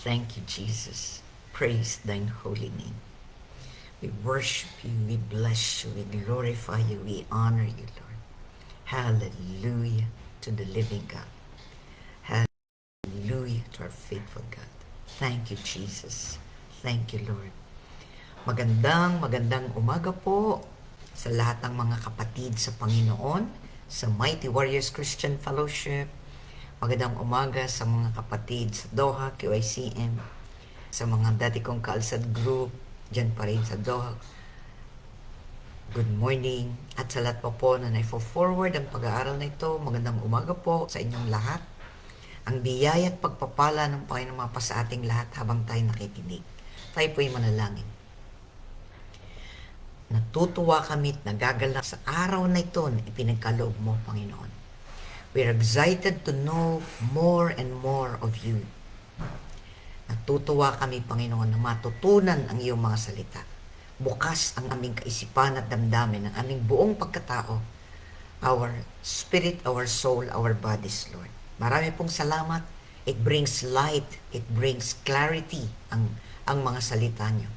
Thank you, Jesus. Praise thine holy name. We worship you, we bless you, we glorify you, we honor you, Lord. Hallelujah to the living God. Hallelujah to our faithful God. Thank you, Jesus. Thank you, Lord. Magandang umaga po sa lahat ng mga kapatid sa Panginoon, sa Mighty Warriors Christian Fellowship. Magandang umaga sa mga kapatid sa Doha, QICM, sa mga dati kong Kaalsad Group, dyan pa rin sa Doha. Good morning. At sa lahat po na naifo-forward ang pag-aaral na ito, magandang umaga po sa inyong lahat. Ang biyaya at pagpapala ng Panginoon mapa sa ating lahat habang tayo nakikinig. Tayo po'y manalangin. Natutuwa kami at nagagalak sa araw na ito na ipinagkaloob mo, Panginoon. We're excited to know more and more of you. Natutuwa kami, Panginoon, na matutunan ang iyong mga salita. Bukas ang aming kaisipan at damdamin, ang aming buong pagkatao, our spirit, our soul, our bodies, Lord. Marami pong salamat. It brings light, it brings clarity ang mga salita niyo.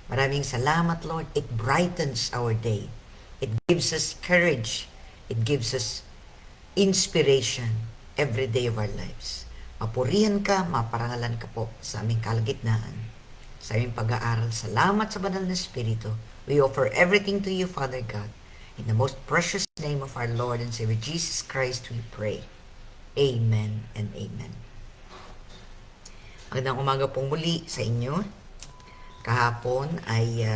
Maraming salamat, Lord. It brightens our day. It gives us courage. It gives us inspiration every day of our lives. Mapurihan ka, maparangalan ka po sa aming kalagitnaan, sa aming pag-aaral. Salamat sa banal na Espiritu. We offer everything to you, Father God. In the most precious name of our Lord and Savior Jesus Christ, we pray. Amen and amen. Magandang umaga pong muli sa inyo. Kahapon ay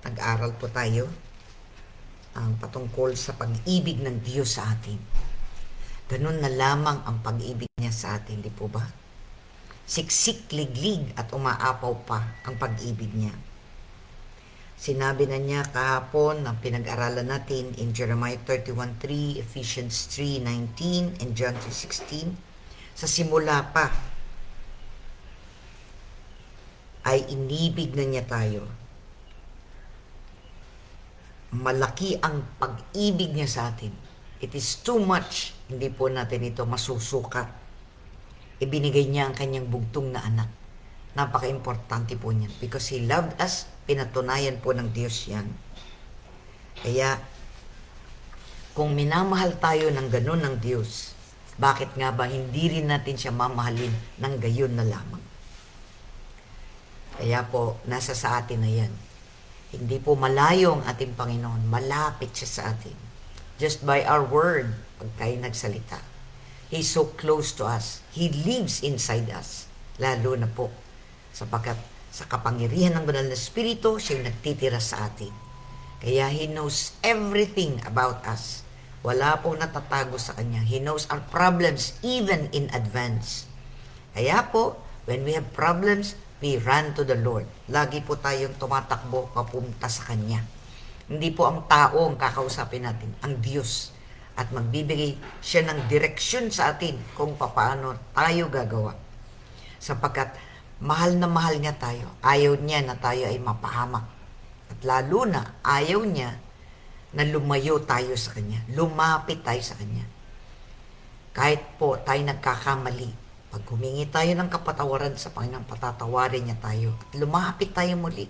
nag-aral po tayo patungkol sa pag-ibig ng Diyos sa atin. Ganun na lamang ang pag-ibig niya sa atin, di po ba? Siksik, liglig at umaapaw pa ang pag-ibig niya. Sinabi na niya kahapon na pinag-aralan natin in Jeremiah 31:3, Ephesians 3:19, and John 3:16. Sa simula pa ay inibig na niya tayo. Malaki ang pag-ibig niya sa atin. It is too much. Hindi po natin ito masusukat. Ibinigay niya ang kanyang bugtong na anak. Napaka-importante po niyan. Because He loved us, pinatunayan po ng Diyos yan. Kaya, kung minamahal tayo ng ganun ng Diyos, bakit nga ba hindi rin natin siya mamahalin ng gayon na lamang? Kaya po, nasa sa atin na yan. Hindi po malayo ang ating Panginoon. Malapit siya sa atin. Just by our word, pag tayo nagsalita. He's so close to us. He lives inside us. Lalo na po, sapagkat sa kapangyarihan ng banal na Espiritu, siya yung nagtitira sa atin. Kaya He knows everything about us. Wala pong natatago sa Kanya. He knows our problems even in advance. Kaya po, when we have problems, we run to the Lord. Lagi po tayong tumatakbo papunta sa Kanya. Hindi po ang tao ang kakausapin natin, ang Diyos. At magbibigay siya ng direksyon sa atin kung paano tayo gagawa. Sapagkat mahal na mahal niya tayo. Ayaw niya na tayo ay mapahamak. At lalo na, ayaw niya na lumayo tayo sa Kanya. Lumapit tayo sa Kanya. Kahit po tayo nagkakamali, pag humingi tayo ng kapatawaran sa Panginoon, patatawarin niya tayo. At lumapit tayo muli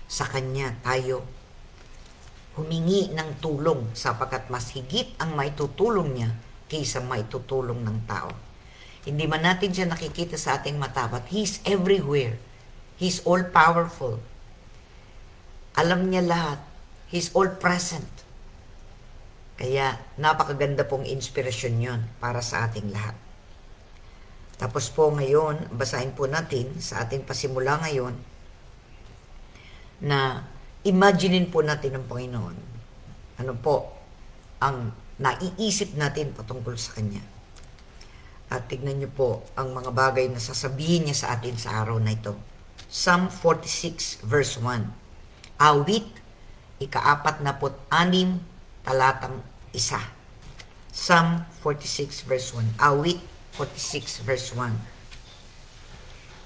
sa Kanya, tayo humingi ng tulong sapagkat mas higit ang maitutulong niya kaysa maitutulong ng tao. Hindi man natin siya nakikita sa ating mata, but He's everywhere. He's all-powerful. Alam niya lahat. He's all-present. Kaya napakaganda pong inspirasyon yon para sa ating lahat. Tapos po ngayon, basahin po natin sa ating pasimula ngayon na imaginein po natin ang Panginoon. Ano po ang naiisip natin patungkol sa Kanya. At tignan niyo po ang mga bagay na sasabihin niya sa atin sa araw na ito. Psalm 46 verse 1. Awit, ika-46, talatang 1. Psalm 46 verse 1. Awit 46 verse 1.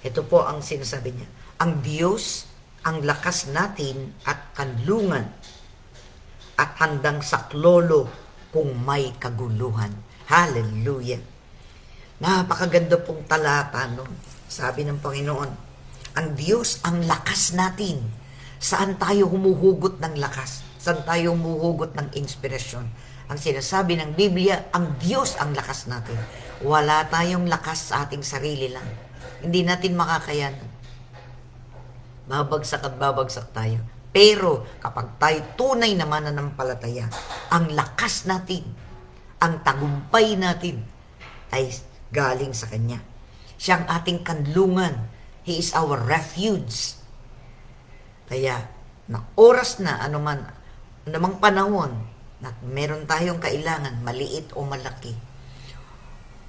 Ito po ang sinasabi niya. Ang Diyos, ang lakas natin at kanlungan at handang saklolo kung may kaguluhan. Hallelujah. Napakaganda pong talata, no? Sabi ng Panginoon, ang Diyos ang lakas natin. Saan tayo humuhugot ng lakas? Saan tayo humuhugot ng inspirasyon? Ang sinasabi ng Biblia, ang Diyos ang lakas natin. Wala tayong lakas sa ating sarili lang. Hindi natin makakayanan. Babagsak at babagsak tayo. Pero kapag tayo tunay na mananampalataya, ang lakas natin, ang tagumpay natin ay galing sa Kanya. Siya ang ating kanlungan. He is our refuge. Kaya, na oras na, anumang panahon, na meron tayong kailangan, maliit o malaki,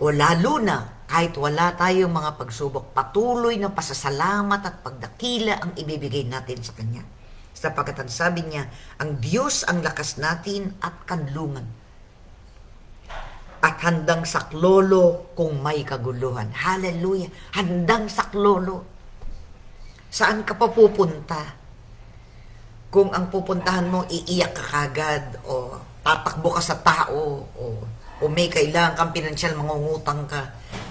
o lalo na, kahit wala tayong mga pagsubok, patuloy na pasasalamat at pagdakila ang ibibigay natin sa Kanya. Sapagkat ang sabi niya, ang Diyos ang lakas natin at kanlungan. At handang saklolo kung may kaguluhan. Hallelujah! Handang saklolo. Saan ka pa pupunta? Kung ang pupuntahan mo, iiyak ka kagad, o tatakbo ka sa tao, o may kailangan kang pinansyal, mangungutang ka,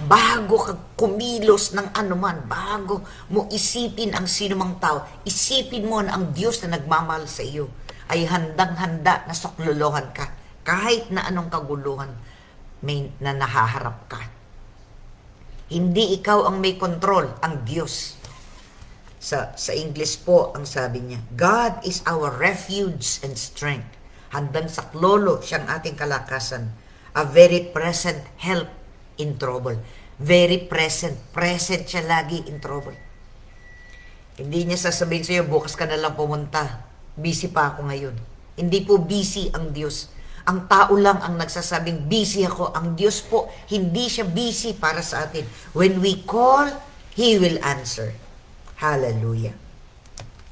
bago ka kumilos ng anuman, bago mo isipin ang sinumang tao, isipin mo na ang Diyos na nagmamahal sa iyo ay handang-handa na saklolohan ka. Kahit na anong kaguluhan na nahaharap ka. Hindi ikaw ang may control, ang Diyos. Sa English po, ang sabi niya, God is our refuge and strength. Handang saklolo siyang ating kalakasan. A very present help in trouble. Very present. Present siya lagi in trouble. Hindi niya sasabihin sa iyo, bukas ka na lang pumunta. Busy pa ako ngayon. Hindi po busy ang Diyos. Ang tao lang ang nagsasabing busy ako. Ang Diyos po, hindi siya busy para sa atin. When we call, He will answer. Hallelujah.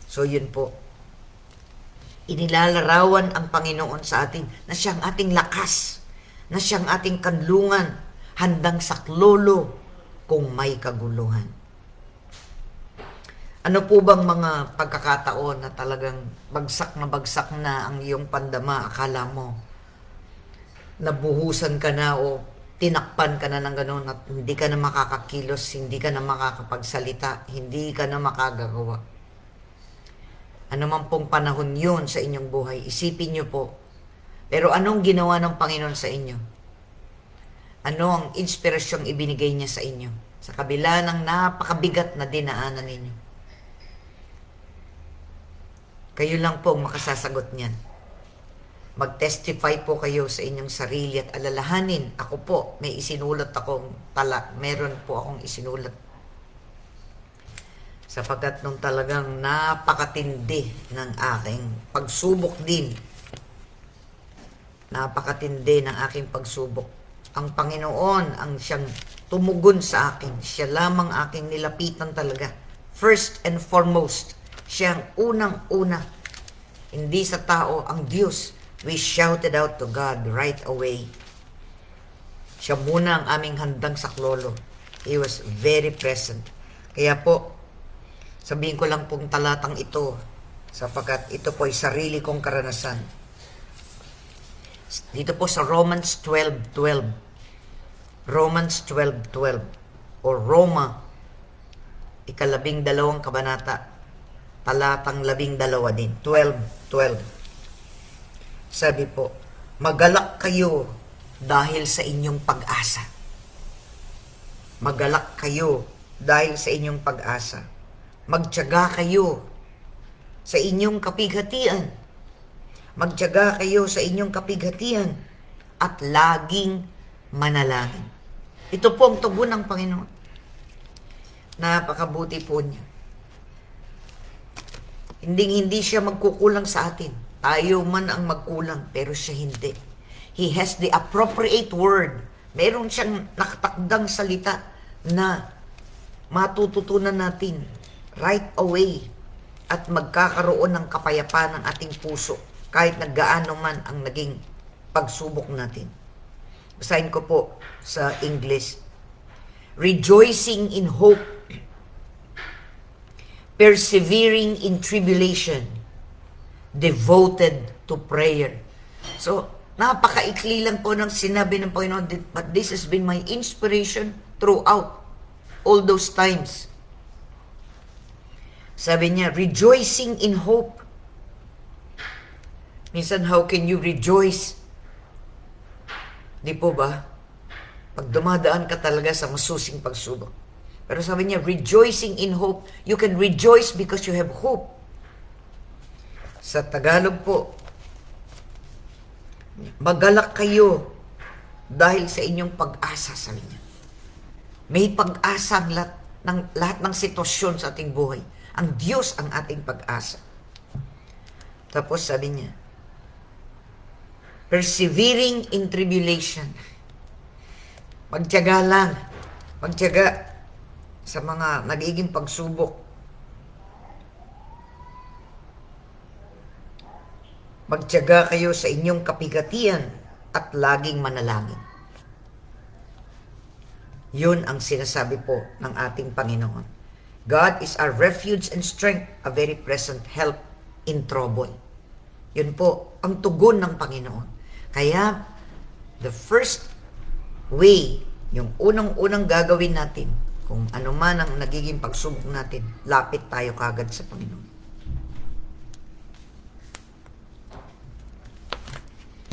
So yun po. Inilalarawan ang Panginoon sa atin na siyang ating lakas, na siyang ating kanlungan, handang saklolo kung may kaguluhan. Ano po bang mga pagkakataon na talagang bagsak na ang iyong pandama? Akala mo, nabuhusan ka na o tinakpan ka na ng gano'n at hindi ka na makakakilos, hindi ka na makakapagsalita, hindi ka na makagagawa. Ano man pong panahon yun sa inyong buhay, isipin niyo po. Pero anong ginawa ng Panginoon sa inyo? Ano ang inspirasyong ibinigay niya sa inyo? Sa kabila ng napakabigat na dinaanan ninyo. Kayo lang po ang makasasagot niyan. Mag-testify po kayo sa inyong sarili at alalahanin. Ako po, may isinulat akong meron po akong isinulat. Sapagkat nung talagang napakatindi ng aking pagsubok din. Napakatindi ng aking pagsubok. Ang Panginoon ang siyang tumugon sa akin. Siya lamang aking nilapitan talaga. First and foremost, siyang unang-una. Hindi sa tao, ang Diyos. We shouted out to God right away. Siya muna ang aming handang saklolo. He was very present. Kaya po, sabihin ko lang pong talatang ito, sapagkat ito po ay sarili kong karanasan. Dito po sa Romans 12:12. Romans 12:12. O Roma, 12 kabanata, talatang 12 din. 12:12. Sabi po, magalak kayo dahil sa inyong pag-asa. Magalak kayo dahil sa inyong pag-asa. Magtiyaga kayo sa inyong kapighatian. Magtiyaga kayo sa inyong kapighatian at laging manalangin. Ito po ang tugon ng Panginoon. Napakabuti po niya. Hindi siya magkukulang sa atin. Tayo man ang magkulang, pero siya hindi. He has the appropriate word. Meron siyang nakatakdang salita na matututunan natin right away at magkakaroon ng kapayapaan ng ating puso kahit naggaano man ang naging pagsubok natin. Basahin ko po sa English. Rejoicing in hope, persevering in tribulation, devoted to prayer. So, napakaikli lang po ng sinabi ng Panginoon, but this has been my inspiration throughout. all those times. Sabi niya, rejoicing in hope. Minsan, how can you rejoice? Di po ba? Pag dumadaan ka talaga sa masusing pagsubok. Pero sabi niya, rejoicing in hope. You can rejoice because you have hope. Sa Tagalog po, magalak kayo dahil sa inyong pag-asa, sabi niya. May pag-asa ang lahat ng sitwasyon sa ating buhay. Ang Diyos ang ating pag-asa. Tapos sabi niya, persevering in tribulation. Magtiyaga lang. Magtiyaga sa mga nagiging pagsubok. Magtiyaga kayo sa inyong kapigatian at laging manalangin. Yun ang sinasabi po ng ating Panginoon. God is our refuge and strength, a very present help in trouble. Yun po ang tugon ng Panginoon. Kaya, the first way, yung unang-unang gagawin natin, kung ano man ang nagiging pagsubok natin, lapit tayo kagad sa Panginoon.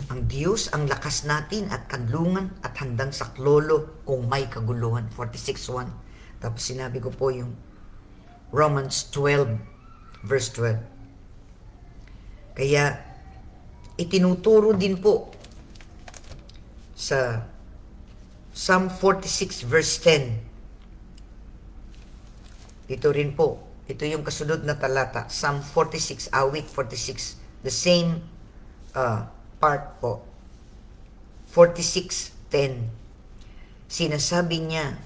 Ang Diyos ang lakas natin at kanlungan at handang saklolo kung may kaguluhan. 46:1. Tapos sinabi ko po yung Romans 12, verse 12. Kaya, itinuturo din po sa Psalm 46, verse 10. Dito rin po, ito yung kasunod na talata, Psalm 46, awit 46, the same part po. 46:10. Sinasabi niya,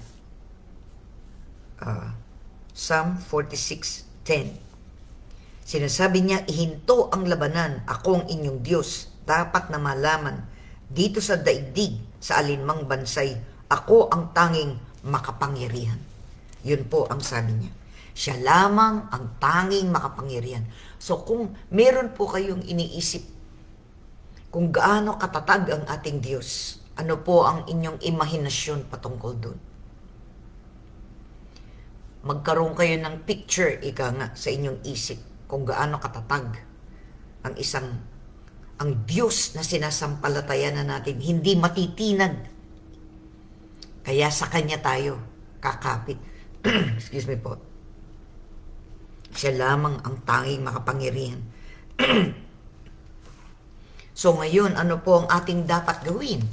Psalm 46:10. Sinasabi niya, ihinto ang labanan, ako ang inyong Diyos. Dapat na malaman, dito sa daigdig, sa alinmang bansay, ako ang tanging makapangyarihan. Yun po ang sabi niya. Siya lamang ang tanging makapangyarihan. So kung meron po kayong iniisip kung gaano katatag ang ating Diyos, ano po ang inyong imahinasyon patungkol doon? Magkaroon kayo ng picture, ika nga, sa inyong isip kung gaano katatag ang Diyos na sinasampalatayan na natin, hindi matitinag. Kaya sa Kanya tayo kakapit. Excuse me po. Siya lamang ang tanging makapangyarihan. So ngayon, ano po ang ating dapat gawin?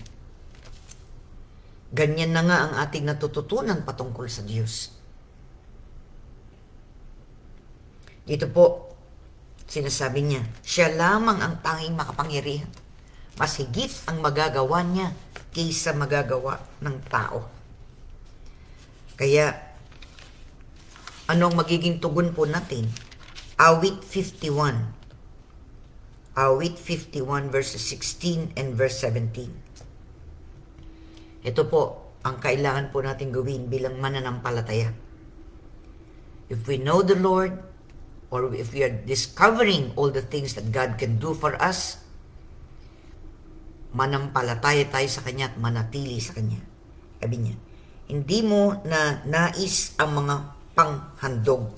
Ganyan na nga ang ating natututunan patungkol sa Diyos. Dito po, sinasabi niya, siya lamang ang tanging makapangyarihan. Mas higit ang magagawa niya kaysa magagawa ng tao. Kaya, anong magiging tugon po natin? Awit 51. Awit 51 verses 16 and verse 17. Ito po ang kailangan po natin gawin bilang mananampalataya. If we know the Lord, or if we are discovering all the things that God can do for us, manampalataya tayo sa Kanya at manatili sa Kanya. Sabi niya, hindi mo na nais ang mga panghandog.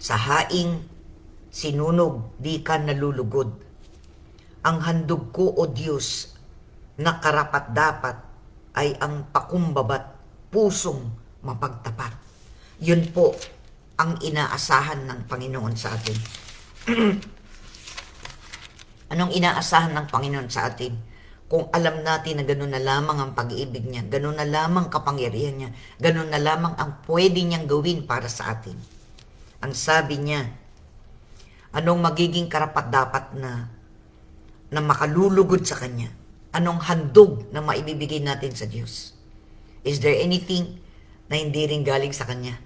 Sa haing sinunog, di ka nalulugod. Ang handog ko, O Diyos, na karapat-dapat ay ang pakumbabat, pusong mapagtapat. Yun po ang inaasahan ng Panginoon sa atin. Anong inaasahan ng Panginoon sa atin? Kung alam natin na gano'n na lamang ang pag-ibig niya, gano'n na lamang kapangyarihan niya, gano'n na lamang ang pwede niyang gawin para sa atin. Ang sabi niya, anong magiging karapat-dapat na makalulugod sa Kanya? Anong handog na maibibigay natin sa Diyos? Is there anything na hindi rin galing sa Kanya?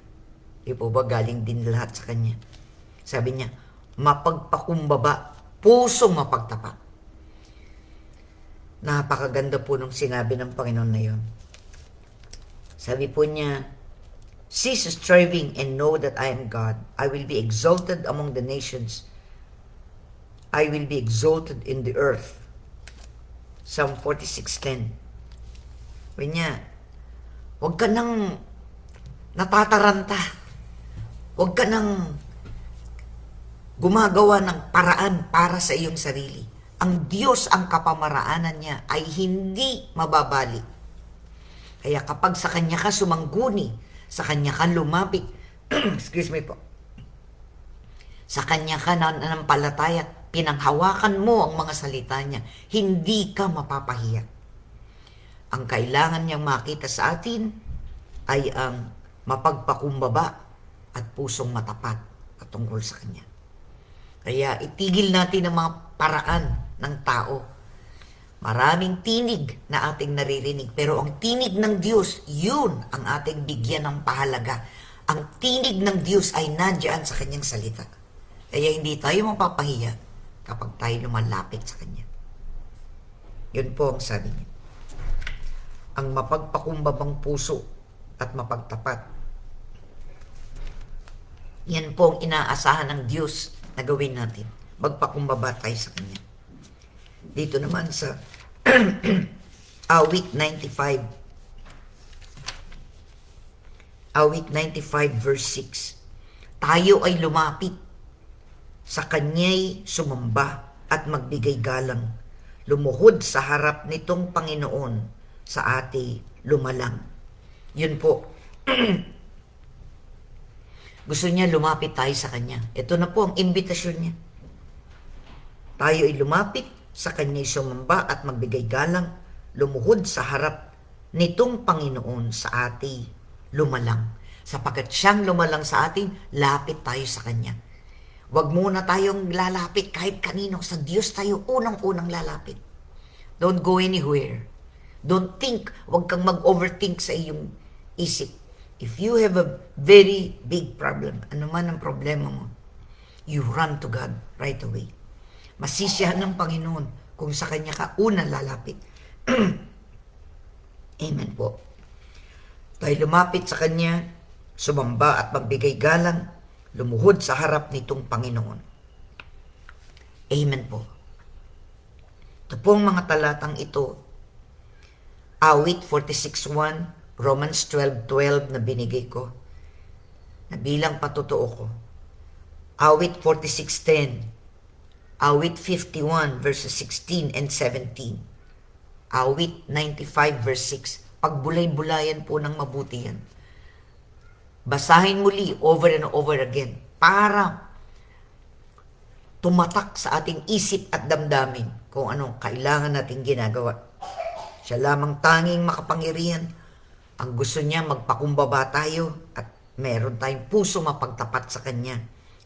Di po ba galing din lahat sa Kanya? Sabi niya, mapagpakumbaba, pusong mapagtapat. Napakaganda po nung sinabi ng Panginoon na yun. Sabi po niya, cease striving and know that I am God. I will be exalted among the nations. I will be exalted in the earth. Psalm 46:10. Sabi niya, Huwag ka nang natataranta. Huwag ka nang gumagawa ng paraan para sa iyong sarili. Ang Diyos, ang kapamaraanan niya ay hindi mababali. Kaya kapag sa Kanya ka sumangguni, sa Kanya ka lumapit, excuse me po, sa Kanya ka nanampalataya, pinanghawakan mo ang mga salita niya, hindi ka mapapahiya. Ang kailangan niyang makita sa atin ay ang mapagpakumbaba at pusong matapat patungkol sa Kanya. Kaya itigil natin ang mga paraan ng tao. Maraming tinig na ating naririnig, pero ang tinig ng Diyos, yun ang ating bigyan ng pahalaga. Ang tinig ng Diyos ay nandiyan sa Kanyang salita. Kaya hindi tayo mapapahiya kapag tayo lumalapit sa Kanya. Yun po ang sabi niya. Ang mapagpakumbabang puso at mapagtapat. Yan po ang inaasahan ng Diyos na gawin natin. Magpakumbaba tayo sa Kanya. Dito naman sa Awit 95. Awit 95 verse 6. Tayo ay lumapit, sa Kanya'y sumamba at magbigay galang. Lumuhod sa harap nitong Panginoon, sa ati lumalang. Yun po. Gusto niya lumapit tayo sa Kanya. Ito na po ang imbitasyon niya. Tayo ay lumapit, sa Kanya'y sumamba at magbigay galang, lumuhod sa harap nitong Panginoon, sa ati lumalang. Sapagkat siyang lumalang sa atin, lapit tayo sa Kanya. Huwag muna tayong lalapit kahit kanino. Sa Diyos tayo unang-unang lalapit. Don't go anywhere. Don't think. Huwag kang mag-overthink sa iyong isip. If you have a very big problem, ano man ang problema mo, you run to God right away. Masisiyahan ng Panginoon kung sa Kanya ka unang lalapit. Amen po. Tayo lumapit sa Kanya, sumamba at magbigay galang, lumuhod sa harap nitong Panginoon. Amen po. Ito pong mga talatang ito, Awit 46:1, Romans 12:12 na binigay ko, na bilang patotoo ko. Awit 46:10, Awit 51 verses 16 and 17, Awit 95 verse 6. Pagbulay-bulayan po ng mabuti yan. Basahin muli over and over again para tumatak sa ating isip at damdamin kung anong kailangan nating ginagawa. Siya lamang tanging makapangyarihan. Ang gusto niya magpakumbaba tayo at meron tayong puso mapagtapat sa Kanya.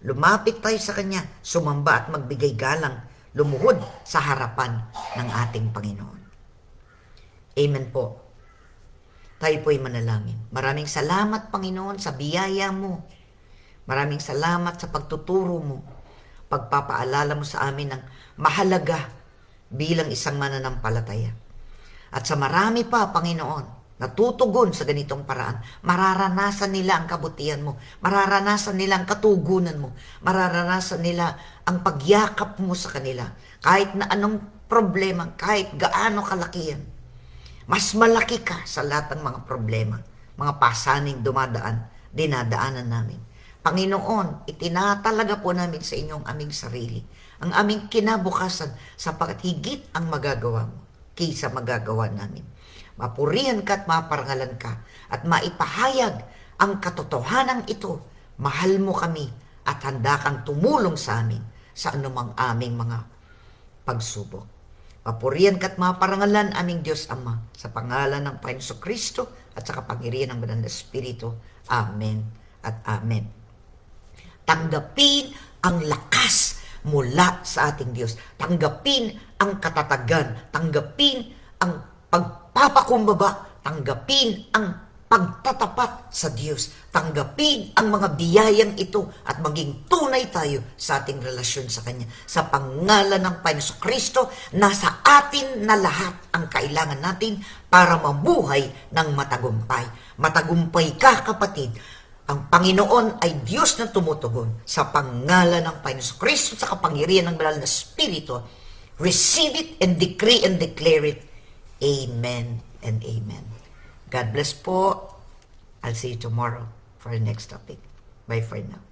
Lumapit tayo sa Kanya, sumamba at magbigay galang, lumuhod sa harapan ng ating Panginoon. Amen po. Tayo po'y manalangin. Maraming salamat, Panginoon, sa biyaya mo. Maraming salamat sa pagtuturo mo. Pagpapaalala mo sa amin ng mahalaga bilang isang mananampalataya. At sa marami pa, Panginoon, natutugon sa ganitong paraan, mararanasan nila ang kabutihan mo, mararanasan nila ang katugunan mo, mararanasan nila ang pagyakap mo sa kanila. Kahit na anong problema, kahit gaano kalaki yan, mas malaki ka sa lahat ng mga problema, mga pasaning dinadaanan namin. Panginoon, itinatalaga po namin sa inyong aming sarili, ang aming kinabukasan, sapagkat higit ang magagawa mo kaysa magagawa namin. Mapurihan ka at maparangalan ka at maipahayag ang katotohanan ito. Mahal mo kami at handa kang tumulong sa amin sa anumang aming mga pagsubok. Mapurihan ka at maparangalan aming Diyos Ama sa pangalan ng Panginoon Kristo at sa kapangyarihan ng Banal na Espiritu. Amen at Amen. Tanggapin ang lakas mula sa ating Diyos. Tanggapin ang katatagan. Tanggapin ang pagpapakumbaba, tanggapin ang pagtatapat sa Diyos, tanggapin ang mga biyayang ito at maging tunay tayo sa ating relasyon sa Kanya. Sa pangalan ng Panginoon Kristo, nasa atin na lahat ang kailangan natin para mabuhay ng matagumpay. Matagumpay ka, kapatid. Ang Panginoon ay Diyos na tumutugon. Sa pangalan ng Panginoon Kristo, sa kapangyarihan ng Banal na Espiritu, receive it and decree and declare it. Amen and amen. God bless po. I'll see you tomorrow for the next topic. Bye for now.